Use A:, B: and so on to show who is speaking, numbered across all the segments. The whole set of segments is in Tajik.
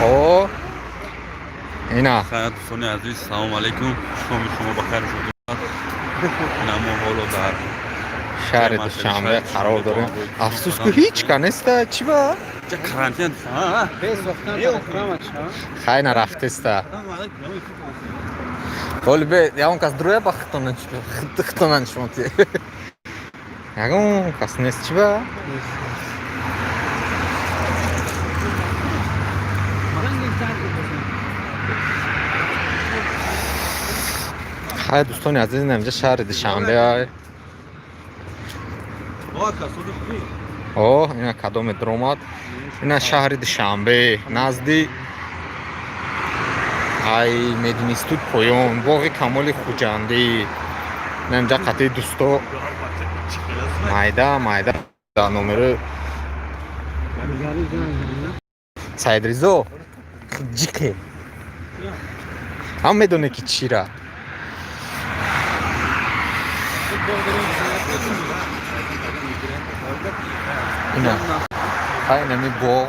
A: خب اینا
B: خیلی دوستان عزیز سلام علیکم. شما بخیر شد. نمو حالو در
A: شهر دوشنبه قرار داریم. افسوس که هیچ کنسته چی با؟
B: چه کرانتین
A: خیلی نرفته است. ولی به یاون کس دروی با خطونن شما تی. یاون کس نیست چی با؟ خیلی دوستان عزیز اینجا شهر دوشنبه های. اینا کدام درآمد اینا شهر دوشنبه نزدیک ای مدینستود پایان باغ کمال خوجندی اینجا قطعه دوستا مایده نمره سعید رضا جیکه هم میدونه که چی را اینا اینمی باغ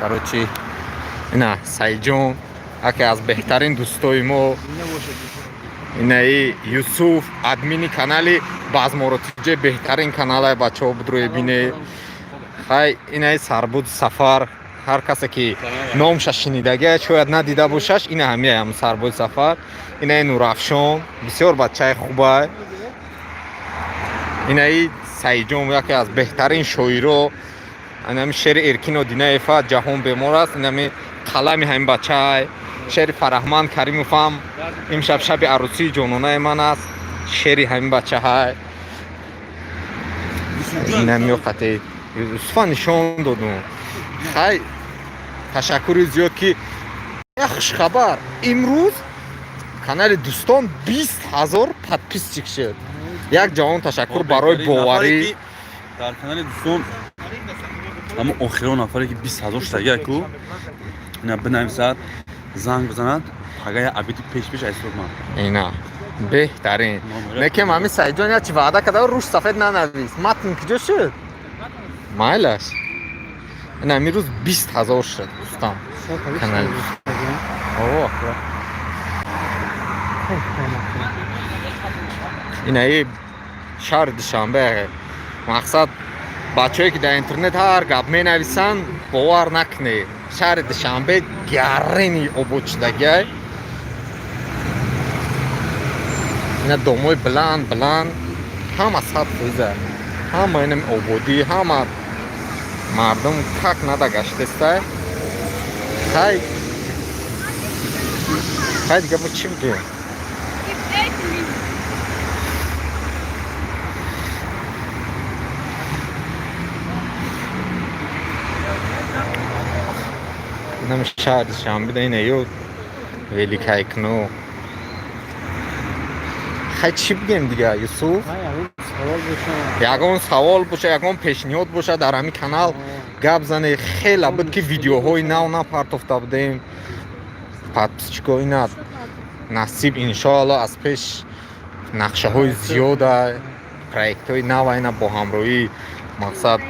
A: کاروچی اینا سعید جون یکی از بهترین دوستای ما اینایی یوسف ادمینی کانالی باز مرتجه بهترین کانال بچه ها بود روی بینه خیلی اینایی سربود سفر هر کسی که نامش شنیدگه شاید ندیده باشش این هم سربود سفر اینایی نورافشان بسیار بچه خوبه اینایی سعید جون یکی از بهترین شاعرها اینمی شعر ارکین و دینه ایفا جهان بیمار است اینمی قلمی همین بچه شعر فرهمان کریموف هم امشب شب عروسی جانانه من است شعری همین بچه های اینمی قطعه یوسفا نشان دادم خیلی تشکر زیاد که یک خوش خبر امروز کانال دوستان 20,000 پادپیس چک شد یک جوان تشکر برای باوری
B: در کانال دوستان اما آخران نفری که 20,000 شتگه کو اینا بنویسد زنگ بزند پگه ابیتی پیش ایستاد من
A: اینا بهترین نکم همین سعید جان یا چی وعده کرده روش سفید ننویس متن کجا شد مایلش این همین روز 20,000 شد دوستان کانال این شهر دوشنبه مقصد بچه‌ای که در اینترنت هر گپ می‌نویسن باور نکنید شهر دوشنبه گرمی آباد شدگی اینا دومای بلند همه سطح خویزه همه اینم آبادی همه مردم تک نده گشته است خیلی دیگه با چی بگیم اینم شهر دوشنبه ده اینه یو ویلی کایکنو خیلی چی بگیم دیگه یوسف یکون سوال باشه یکون پیشنهاد باشه در همین کانال گپ زنه خیلی بود که ویدیوهای نو پرتافته بودیم پادپیسچیکو اینا نصیب انشاءالله از پیش نقشه های زیاده پروژه های نو اینا با همراهی مقصد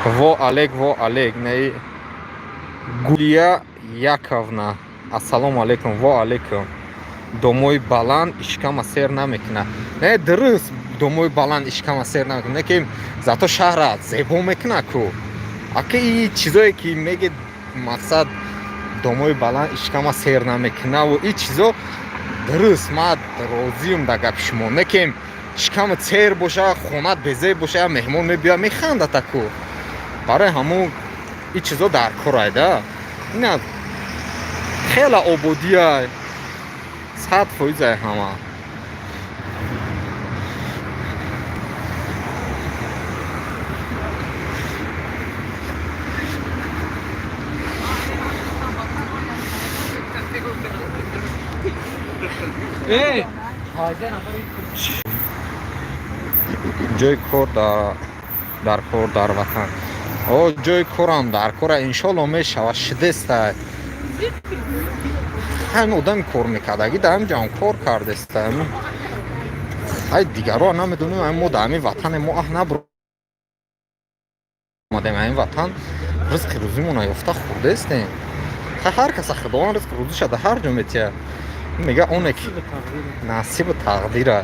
A: و علیک نه گولیا یاکونا السلام علیکم و علیکم دومای баланд ишкама сер намекунад не дуруст домои баланд ишкама сер намекунад не ки зато шаҳра зебо мекунад ку аки и чизое ки мегед мақсад домои баланд ишкама сер намекунад ва и чизо дуруст ман розиам да гапи шумо не ки ишкама сер боша хонат безеб боша я меҳмон мебиёяд механдад ку барои ҳамон и чизо дар кор да ина хела ободия 100% همه جای کار در کار در وطن جای کارم در کار انشالله میشود شده است همین آدم کار میکردگی در همین جان کار کرده است های دیگر رو نمیدونیم ما در همین وطن ما نبرو омадаем ин ватан ризқи рӯзимона ёфта хурдаистем. ҳар каса худованд ризқи рӯзиша дар ҳар ҷо метиҳад. Мега оне ки насибу тақдира.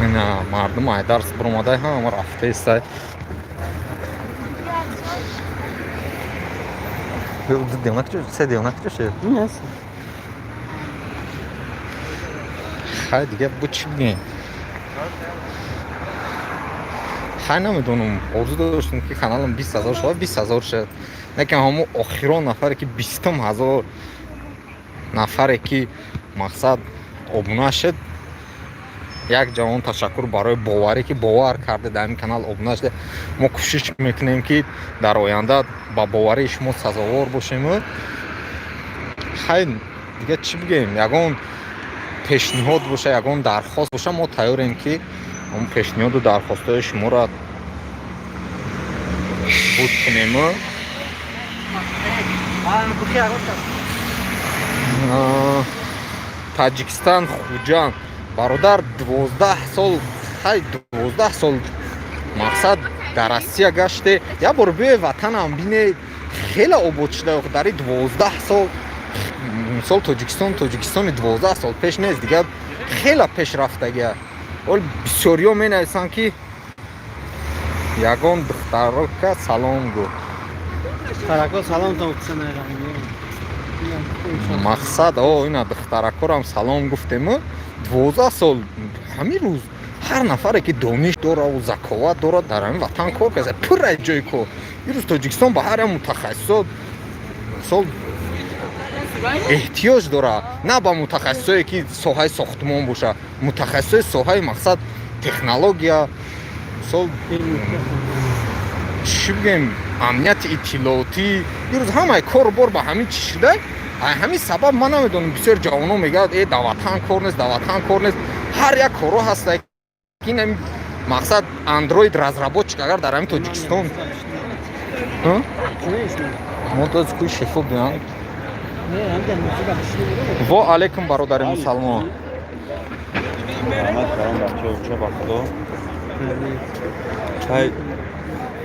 A: ина мардум айдарс буромадаи ҳама рафтаистай. хай дига бу чӣ бигем? хай намедонам. орзу доштам ки каналам 20 000 шуда 20 000 шуд. Некам ҳамун охирон нафаре ки 20 000 нафаре ки мақсад обуна шуд. як ҷавон ташаккур барои боваре ки бовар карда дар ин канал обуна шуда. мо кӯшиш мекунем ки дар оянда ба боварии шумо сазовор бошем. хай дига чӣ бигем? ягон пешниҳод боша, ягон дархост боша, мо тайёрем ки он пешниҳоду дархостҳои шуморо буд кунем. Таҷикистон Хуҷанд бародар 12 сол, хай 12 сол мақсад дар Россия гаште. як бор бие ватанам бине хеле обод шуда. дар 12 сол мисол Тоҷикистони 12 сол пеш нест, дига хеле пешрафтагия. ол бисёриё менависанд ки ягон духтарока салом гуфт. мақсад ина духтаракорам салом гуфтему. 12 сол ҳамин рӯз ҳар нафаре ки дониш дораву заковат дорад дар ҳамин ватан кор карда пур аз ҷои кор. имрӯз Тоҷикистон ба ҳар як мутахассисот мисол эҳтиёҷ дорад. на ба мутахассисое ки соҳаи сохтмон боша, мутахассисои соҳаи мақсад технология, мисол чӣ бигем, амнияти иттилоотӣ. имрӯз ҳамаи кор бор ба ҳамин чӣ шуда. ҳамин сабаб ман намедонам бисёр ҷавонон мегӯяд да ватан кор нест, да ватан кор нест. ҳар як корҳо ҳаста ки ин мақсад андроид разработчик агар дар ҳамин Тоҷикистон мотоцикли шифо биён. во алейкум бародари мусалмон.
B: чай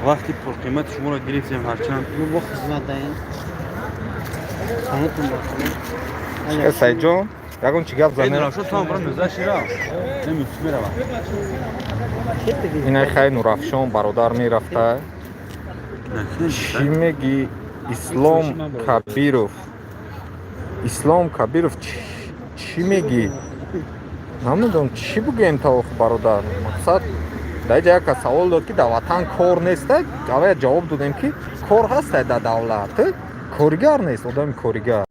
B: вақти пурқимати шуморо гирифтем ҳарчанд
A: сайҷон ягон чӣ гап занем. инаи хай нурафшон бародар мерафта. чӣ меги ислом кабиров чӣ меги? намедонам чӣ бигӯем тавоқ бародар. мақсад дар ҷа яка савол дод ки дар ватан кор неста. аввал ҷавоб додем ки кор ҳаста дар давлат, коригар нест, одами коригар.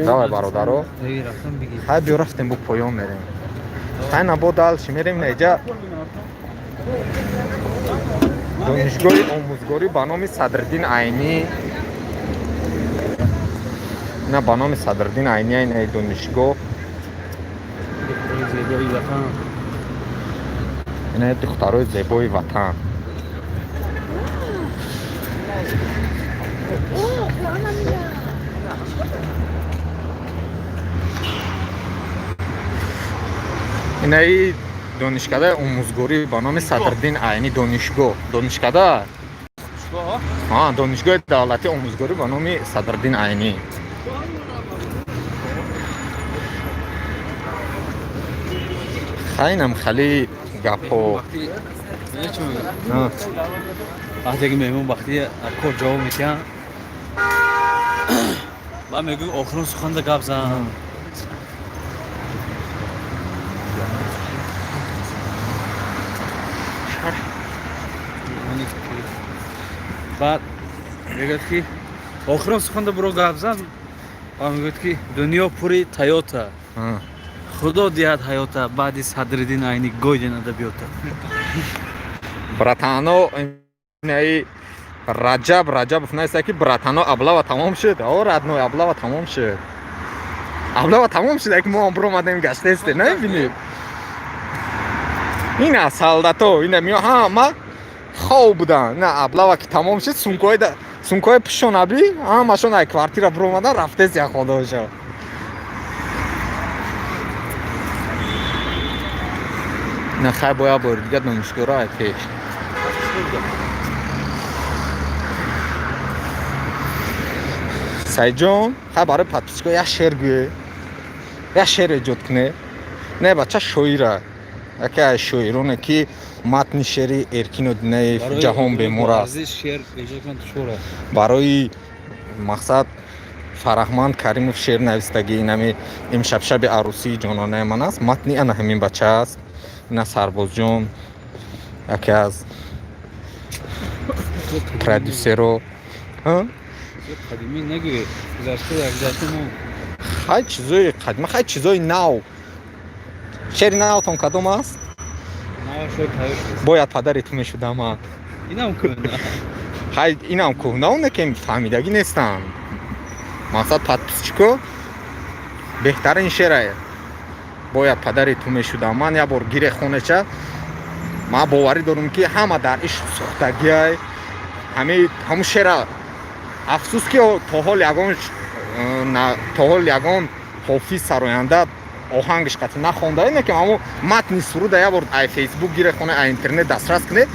A: давай бародаро. хай биё рафтем бо поён мерем. хай набо дал чӣ мерем неҷа донишгоҳи омӯзгорӣ ба номи Садриддин Айнӣ. ина ба номи Садриддин Айнӣ ин донишгоҳ. ина духтарои зебои ватан. инаи донишкадаи омӯзгорӣ ба номи Садриддин Айнӣ донишгоҳ. донишкада донишгоҳи давлатии омӯзгорӣ ба номи Садриддин Айнӣ. хайнам хали гапҳо.
B: вақте ки меҳмон вақти кор ҷавоб мекунад ва мегӯ охирон суханда гап зан. баъд мегӯяд ки охирон суханда биро гап зан ва мегӯяд ки дунё пури таёта. худо диҳад ҳаёта баъди Садриддин Айнӣ гойден адабиёта.
A: братано инаи Раҷабов неста ки братано аблава тамом шуд. родной аблава тамом шуд. аблава тамом шуда ки мо бромадем гаштесте набинед ина солдато ина миё ҳама хов будан ина аблава ки тамом шуд сумкои пӯшонаби ҳамашон ай квартира бромадан рафтест яхдошо ина хай боя бори дига донишгоҳро ай пеш сайҷон хай барои подписчико як шеър гӯе як шеър эҷод куне не бача шоира яке аз шоироне ки матни шеъри Эркину Динаев ҷаҳон бемор аст барои мақсад Фараҳманд Каримов шеър навистагӣ инами имшаб шаби арӯсии ҷононаи ман аст матни ана ҳамин бача аст ина Сарбозҷон яке аз продюсеро хай чизои қадима хай чизои нав шеъри навтон кадом аст бояд падари ту мешудам хай инам кӯҳнаоне ки фаҳмидагӣ нестанд мақсад подписчико беҳтарин шеърае бояд падари ту мешудам ман як бор гире хонеча ман боварӣ дорам ки ҳама дар ишқ сӯхтагиай ҳамун шеъра афсӯс ки то ҳол ягон ҳофиз сароянда оҳангаш қатъи нахонда ине ки ҳамун матни суруда як бор ай фейсбук гире хона ай интернет дастрас кунед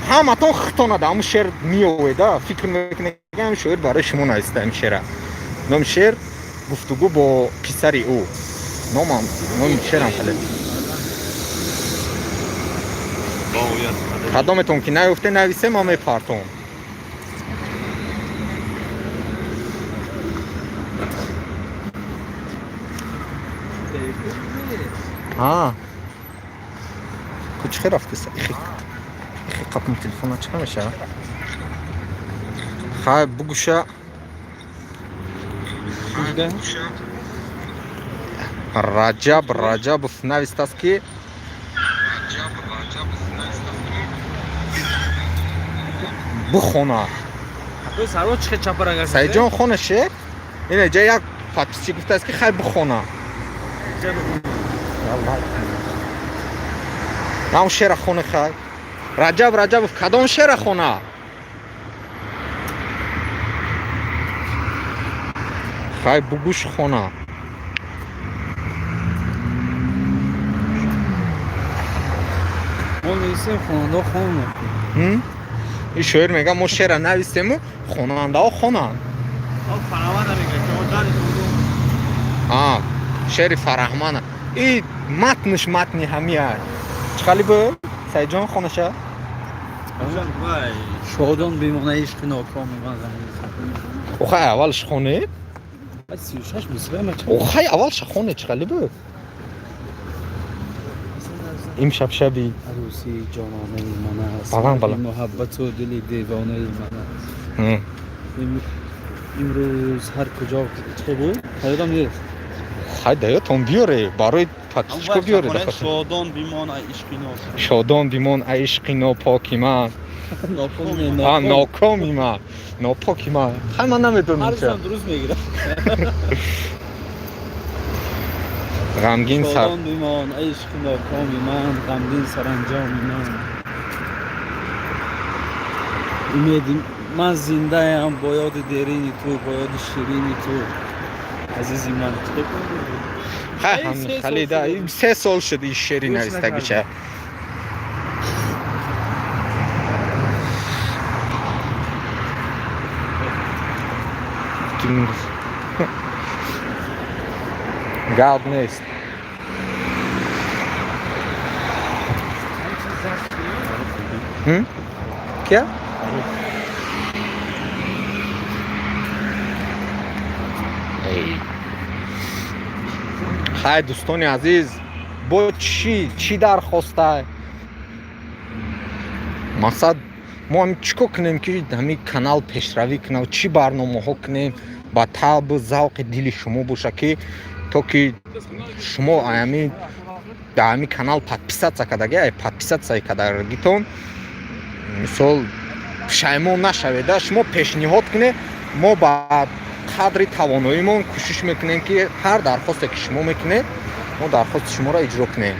A: ҳаматон хитонада ҳамун шеър меоведа фикр мекунед ҳамин шоир барои шумо нависта ин шеъра номи шеър гуфтугӯ бо писари ӯ номи шеърам хале қадометон ки наёфте нависе ман мепартом кучхе рафтеса ихи қапни телефона чӣ меша хай бугӯша раҷабов навистааст ки бухона сайҷон хона шеър ин ҷа як подписчик гуфтааст ки хай бухона ҳамун шеъра хона хай раҷабов кадом шеъра хона хай бугӯш хона ин шоир мега мо шеъра навистему хонандао хонанд шеъри Фараҳмана и матниш матни ҳамия чиқали бо сайҷон хонаша
B: шодон бимона ишқи нокоми ман
A: охай аввалш хонед охай аввалш хонед чиқали бо имшаб шаби
B: арӯсии ҷононаи ман аст
A: баланд
B: муҳаббату дили девонаи ман аст имрӯз ҳар куҷо чӣ буд ҳаёдам нест
A: хай даётон биёре барои подписчико биёре шодон бимон ай ишқи нопоки ман нокоми ман нопоки ман хай ман намедонам ча
B: дуруст мегирам
A: ғамгин сар
B: бимон ай ишқи нокоми ман ғамгин саранҷоми ман умеди ман зиндаам бо ёди дерини ту бо ёди ширини ту азизи ман
A: халида 3 сол шуд ин шеъри навистагиша гап нест кия хай дӯстони азиз бо чӣ дархоста мақсад мо ҳамин чӣ кор кунем ки ҳамин канал пешравӣ кунем чӣ барномаҳо кунем ба табу завқи дили шумо боша ки то ки шумо дар ҳамин канал подписатсия кардаги подписатсияи кардагитон мисол пушаймон нашаведа шумо пешниҳод кунед мо ба қадри тавоноимон кӯшиш мекунем ки ҳар дархосте ки шумо мекунед мо дархости шуморо иҷро кунем.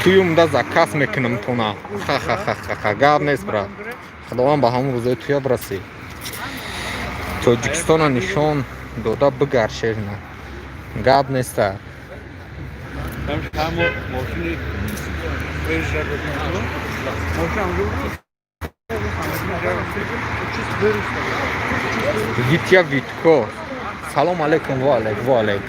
A: туюмда заказ мекунам тона ха гап нест брат. худованд ба ҳамон рӯзои туя бираси. тоҷикистона нишон дода бигар шерна гап неста. витя витко салом алейкум. ва алейк.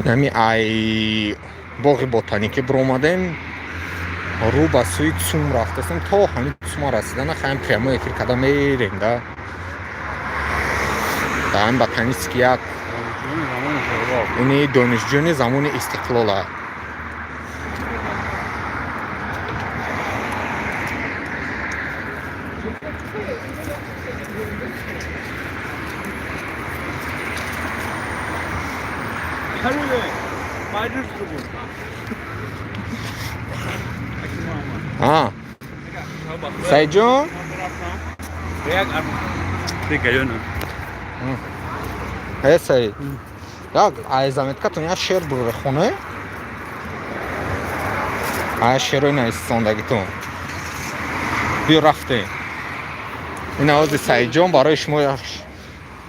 A: ами ай боғи ботаника биромадем рӯ ба сӯи цум рафтастем то ҳамин цума расидана хаем прямо эфир када мерем да ҳамин ботанистики як ини донишҷӯни замони истиқлола. сайҷон саид як айзаметкатон як шер буре хоне ай шерои наистандагитон биё рафтем. ин ози саиҷон барои шумо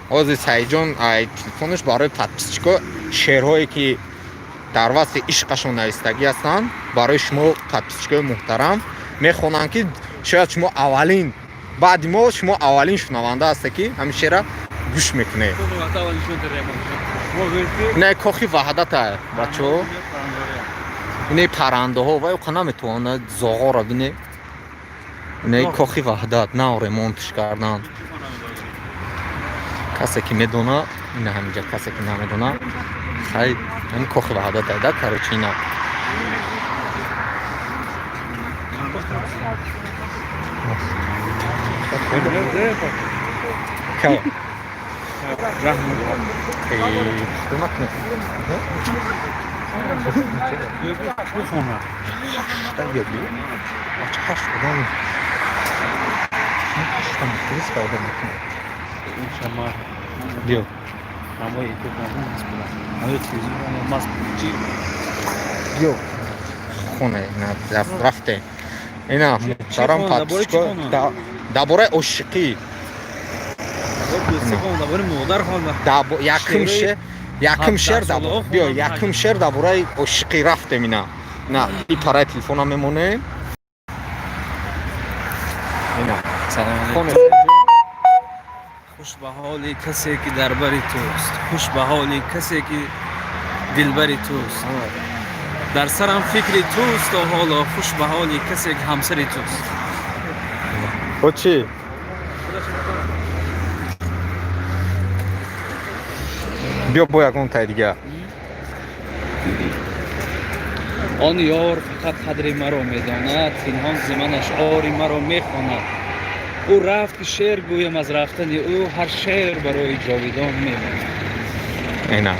A: ози саиҷон ай телефонаш барои подписчико шерҳое ки дар васти ишқашон навистагӣ ҳастанд барои шумо подписчикои муҳтарам мехонанд ки шояд шумо аввалин баъди мо шумо аввалин шунаванда ҳаста ки ҳамин шеъра гӯш мекунед. ина кохи ваҳдата бачаҳо ина паррандаҳо вай оқа наметавонад зоғора бине ина кохи ваҳдат нав ремонтш кардан. касе ки медона ина ҳаминҷа касе ки намедона хай ин кохи ваҳдата да короче ина рафте ина муҳтарам подписчико дар бораи ошиқӣ якм шер дар бораи ошиқӣ рафтем. ина и параи телефонам мемонем.
B: خوش به حال کسی که در بری توست، خوش به حال کسی که دلبری توست. در سرم فکر توست و حالا خوش به حال کسی که همسری توست.
A: او چی؟ بیا با یکون تای دیگه.
B: آن یار فقط قدر مرا میداند، پنهان ز من اشعار مرا میخواند. او رفت که شعر گویم از رفتن او، هر شعر برای جاویدان میماند.
A: اینا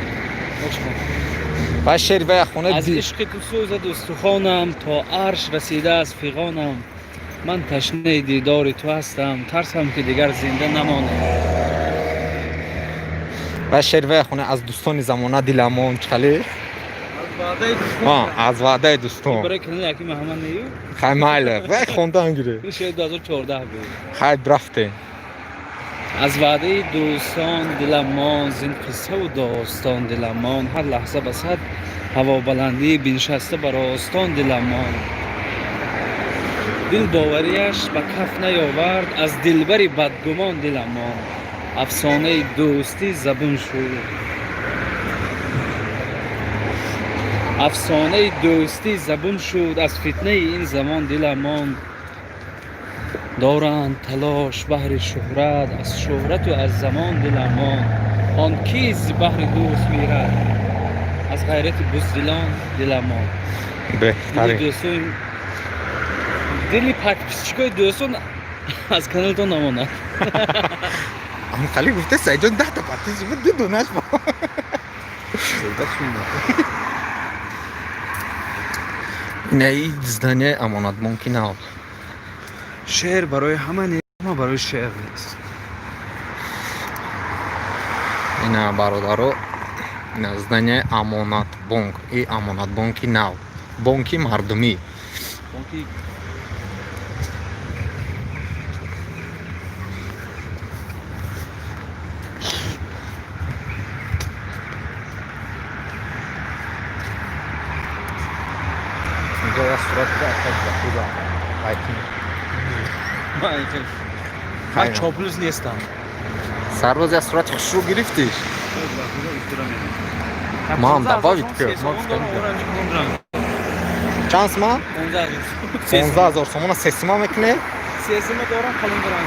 A: و شعر و خونه
B: از عشق تو سوزد استخوانم، تا عرش رسیده از فغانم. من تشنه دیدار تو هستم، ترسم که دیگر زنده نمانم.
A: و شعر و خونه از دوستان زمانه دلمان چخالی از وعده دوستان
B: برای کنال حکیم محمد نیو
A: خیلی مایله و خوندن گیره
B: این شعر 2014 بود.
A: خیلی رفته
B: از وعده دوستان دلمان، زین قصه و داستان دلمان. هر لحظه بسد هوا بلندی بنشسته بر آستان دلمان. دل باوریش به کف نیاورد، از دلبری بدگمان دلمان. افسانه دوستی زبون شد، افسانه دوستی زبون شد. از فتنه این زمان دلمان. دارند تلاش بهر شهرت، از شهرت و از زمان دلم ماند. آن کیست بهر دوست میرد، از غیرت بزدلان دلم ماند. دلی
A: بهترین
B: دوستان، دلی پاکپیچکای دوستان از کانالتون نماند.
A: هم خالی گفته سعید 10 تا پاتیش بود دونش با نه زدن امانت بانکی نه
B: شعر برای همه نیست، اما برای شعر نیست.
A: اینا برادرو زدن امانت بانک ای امانت بانکی نه بانکی مردمی
B: بانکی
A: اینجا یا صورت ده اکت بخودا
B: من چاپلوس نیستم.
A: سرباز یا صورت خوش رو گرفتیش ما هم دباوید که چانس ما 15,000 سومون سیسما میکنه
B: سیاسیما دارم قلم دارم.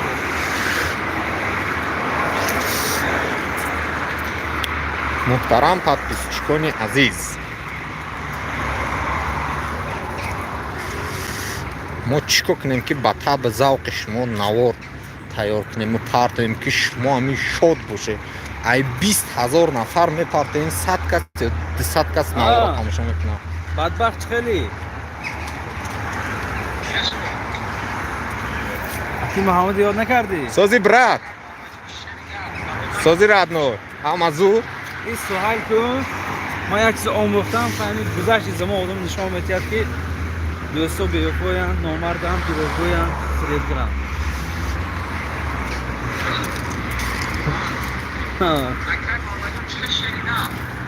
A: محترم подписчикони азиз мо чӣ ко кунем ки ба таби завқи шумо навор тайёр кунем партоем ки шумо ҳамин шод бошед ай 20,000 нафар мепартоем 100 кас ё 200 кас наворро тамошо мекунад
B: бадбахт хеле аки муҳаммад ёд накардӣ
A: сози брат сози радной амазу
B: این سوال کن ما یک چیز آموختم فهمید گذشت زمان آدم نشان می‌دهد که دوستا بیوفاین نامردم دروغگوین فریبگرن.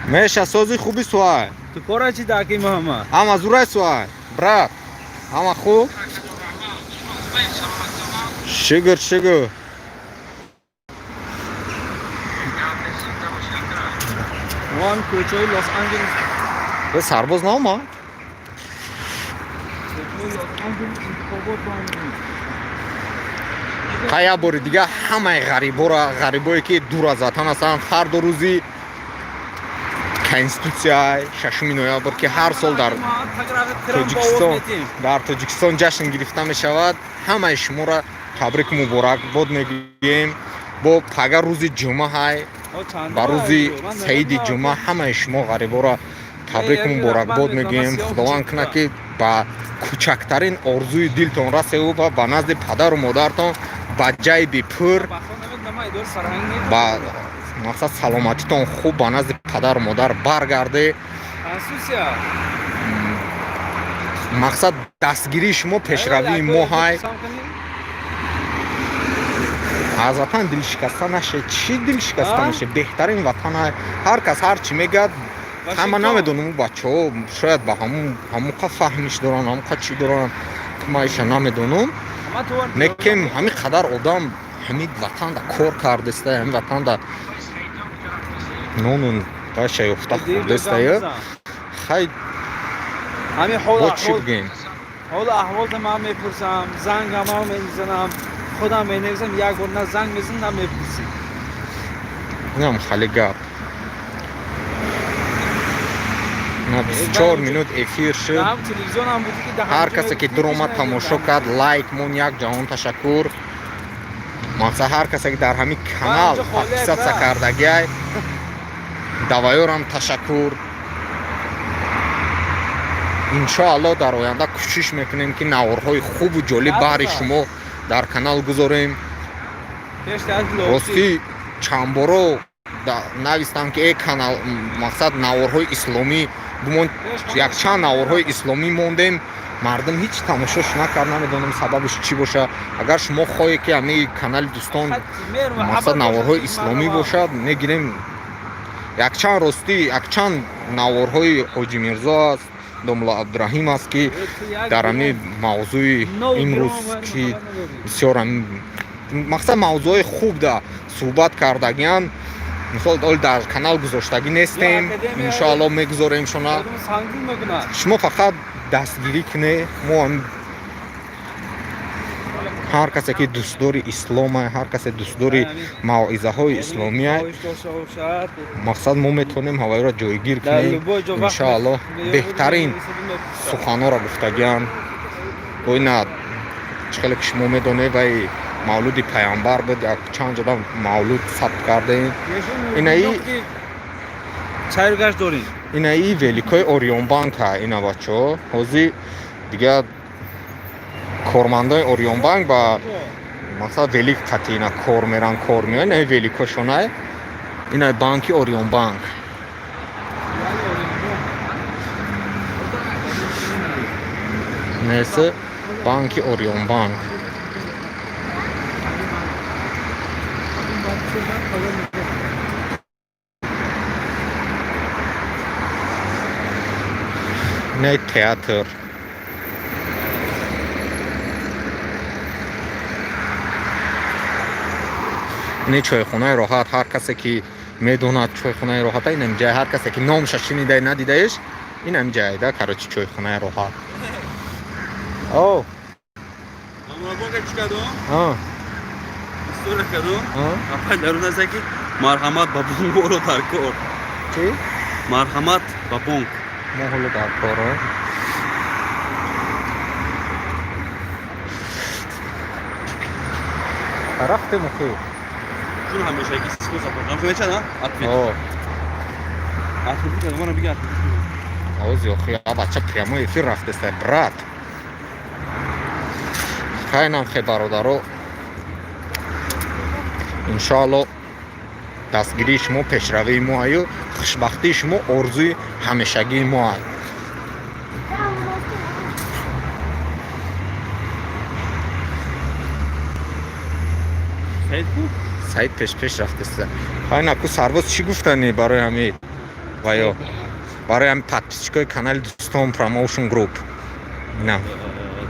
A: меша сози хуби суай
B: تو کارا چی داکی محمد
A: амазу рай суай брат ама хуб шугр шугр
B: وان کوچه‌ی لس آنجلس
A: به سرباز نامد قیا باری دیگه همه غریبایی که دور از وطن هستن فرد و روزی کنستیتوسیای 6 نوامبر که هر سال در تاجیکستان جشن گرفته می شود همه شما را تبریک مبارک باد میگیم با پگاه روز جمعه های با روزی سعید جمعه همه شما غریبا را تبریک مبارک باد میگیم خداوند کنه که با کوچکترین آرزوی دلتان رسه و با نزد پدر و مادرتان با جای بپر با مقصد سلامتیتان خوب با نزد پدر و مادر برگرده مقصد دستگیری شما پیشروی ما های از وطن دل شکسته نشه چی دل شکسته نشه بهترین وطن های هر کس هر چی میگه همه نمیدونم بچه ها شاید با همون که فهمش دارن همون که چی دارن ما ایشه نمیدونم میگم همین قدر آدم همین وطن دا کار کردسته همین وطن دا نونون باشه یفته خوردسته خیلی با چی بگیم
B: حال احوال من میپرسم زنگ هم میزنم خودم مینویسم یک بار نه زنگ میزنم نه میپرسیم
A: اینم خیلی گپ نه 24 منوت افیر شد هر کسی که در اومد تماشا کرد لایک مون یک جهان تشکر مقصد هر کسی که در همین کانال پادپیساتسیا کردگی دوایورم تشکر انشاءالله در آینده کوشش میکنیم که نوارهای خوب و جالب برای شما در کانال گذاریم راستی چند بارو نویستم که ای کانال مقصد نوارهای اسلامی گمان یک چند نوارهای اسلامی موندیم مردم هیچ تماشاش نکرد نمیدونم سببش چی باشه اگر شما خواهی که همین کانال دوستان مقصد نوارهای اسلامی باشد میگیریم یک چند راستی یک چند نوارهای حاجی میرزا است دوملا عبدالرحیم است که در همین موضوع امروز که بسیار مقصد موضوع خوب ده صحبت کردگیان مثال در کانال گذاشتگی نیستیم انشاءالله میگذاریم شما فقط دستگیری کنه ما هم ҳар касе ки дӯстдори исломе, ҳар касе дӯстдори мавъизаҳои исломие, мақсад мо метавонем ҳавайро ҷойгир кунем. Иншоаллоҳ беҳтарин суханҳоро гуфтагиам. Ина чӣ хеле ки шумо медонед вай мавлуди паямбар буд, як чанд ҷода мавлуд сабт кардем.
B: чайргашт дорем.
A: Инаи великои Орионбанка ина бачаҳо. Ҳозир дигар кормандаи Орионбанк ба мақсад велик қатъи ина кор меран, кор меоянд. Ина великошонай. Ина банки Орионбанк. Несе банки Орионбанк. Не театр. Не чойхонаи роҳат. Ҳар касе ки медонад чойхонаи роҳата ин ҷай, ҳар касе ки номша шинида надидаеш ин ҷайда карочи чойхонаи роҳат. О.
B: Мамлакат чикадо?
A: А.
B: Истора кадо? Апай даруна заки марҳамат ба бонкоро дар кор.
A: Чӣ?
B: Марҳамат ба бонк.
A: Мо ҳоло дар кор. Тарафте мухи.
B: Чун ҳамешагӣ сико сапорам фемечада? Атфи.
A: О.
B: Атфи кадо мана бигар.
A: Ози охи, а бача прямо эфир рафтеста, брат. Хайнам хе бародаро. Иншоаллоҳ дастгирии шумо пешравии мо аю, хушбахтии шумо орзуи ҳамешагии мо ай.
B: Саид ку?
A: Саид пеш рафтеста. Хайна ку сарвоз чӣ гуфтани барои ҳамин ваё? Барои ҳамин подписчикои канали Дӯстон Промоушн Груп. На.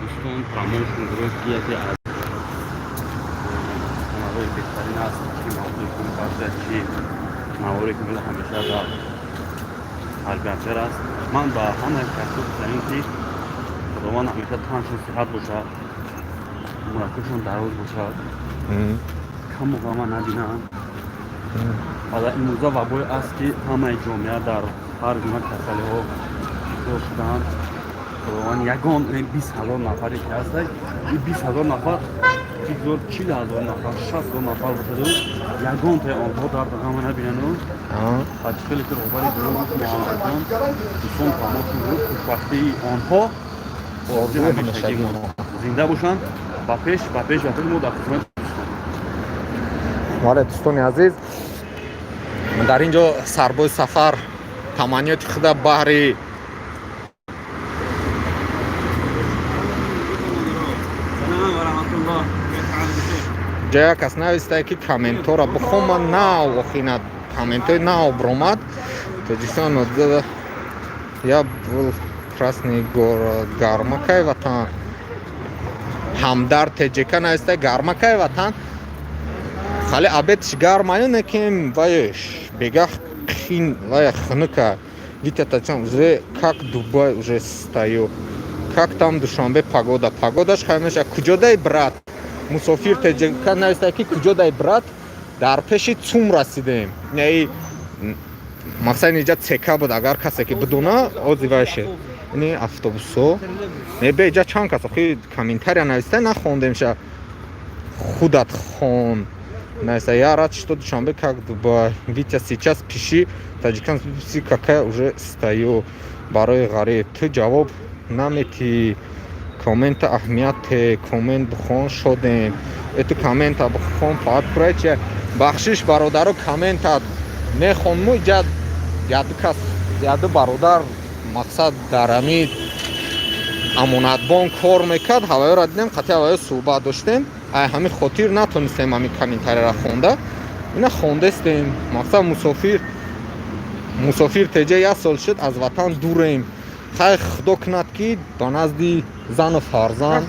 B: Дӯстон Промоушн Груп яке аз каналҳои беҳтарин аст, ки мавзӯи кунбарда чи маворе ки меда ҳамеша дар ҳаргатер аст. Ман ба ҳамаи касо гуфтаем ки худованд ҳамеша таншон сиҳат бошад, умракашон дароз бошад, каму ғама набинанд. ҳаза имрӯза вабое аст ки ҳамаи ҷомеа дар ҳар гуна касалиҳо дор шуданд. худованд ягон 20,000 нафаре ки ҳастад, ин 20,000 нафар 40,000 нафар 60,000 нафар бошаду ягонтаи онҳо дард ғама набинанду ҳачи хеле ки роҳбари дуруд муҳаммадҷон Дӯстон Промоушн Груп хушбахтии онҳо орзуи ҳамешагии мо зинда бошанд. ба пеш мо дар хизмат.
A: Вале дӯстони азиз, дар ин ҷо сарбози сафар таманниёти худа баҳри ҷая кас навистае ки комментора бихома нав охина комментои нав бромад. Тоҷикистон я был красный город гармакай ватан. Ҳамдар теҷека навистае гармакай ватан. Хали абетиш гармаю некем ваеш бегах хин вая хнука видите там уже как Дубай уже стою, как там Душанбе погода, погодаш хамеша куҷодай брат мусофир теҷека навистае ки куҷодай брат дар пеши цум расидем. Не мақсад инҷа цека буд, агар касе ки бидона озиваше ини автобусо не беҷа чанд кас охи комментария навистае нахондемша худат хон Найса, я рад, что Душанбе как Дубай. Витя, сейчас пиши, Таджикистан какая уже стою. Барой гариб. Ты джавоб намети. Коммента ахмияте. Коммент бхон шодем. Это коммента бхон подпрече. Бахшиш бародару коммента. Не хон мой джад. Ядкас. Яду бародар. Мақсад дарами. Амонатбон кор мекад. Ҳавайо радидем. Қати ҳавайо суҳбат доштем. ай ҳамин хотир натонистем ҳамин комментарияро хонда. Ина хондастем. Мақсад мусофир теҷа як сол шуд аз ватан дурем. Хай худо кунад ки ба назди зану фарзанд,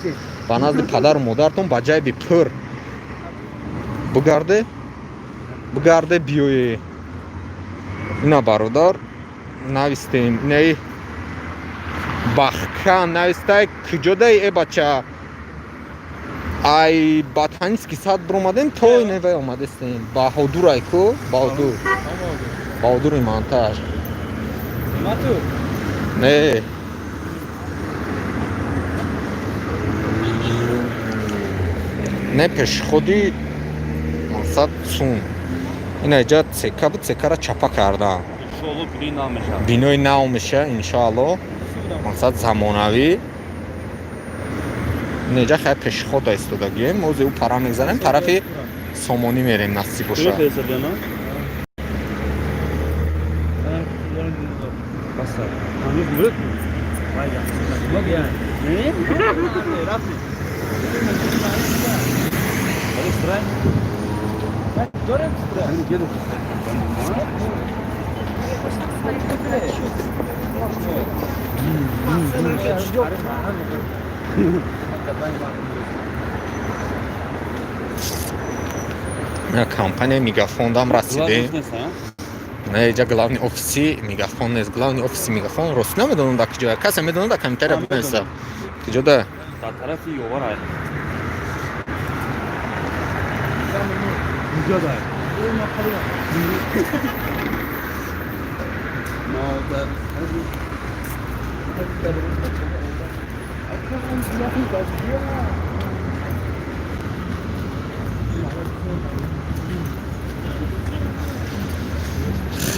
A: ба назди падару модаратон ба ҷайби пур бигарде биёе. Ина бародар навистем. Инаи бахка навистае куҷодаи е бача ай ба танис кисат бромадем то неве омадестем баҳодур айко баҳодури монтаж не не пешходи мақсад сун ина иҷа цека буд цекара чапа кардам бинои нав меша иншоалло мақсад замонавӣ неҷа хай пешход айстодагием ози ӯ пара мегзанем тарафи сомонӣ мерем насиб боша компания мегафондам расидем не иҷа главни офиси мегафон нест главни офиси мегафон рост намедонам дар киҷоя касе медонад дар комментария бинависа киҷода
B: дар тарафи ёвар ай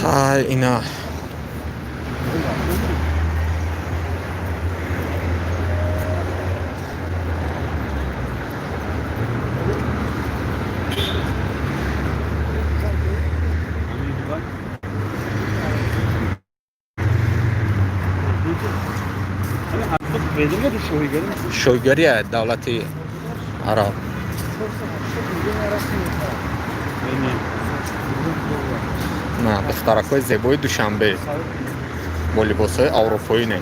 A: хай ина шоҳигария давлати араб на духтаракҳои зебои душанбе бо либосҳои аврупоӣ не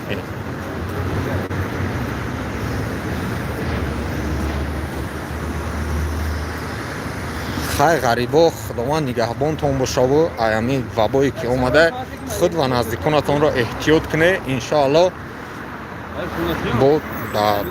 A: хай ғарибо худованд нигаҳбонтон бошаву аями вабое ки омада худ ва наздиконатонро эҳтиёт кунед иншоалло бо дар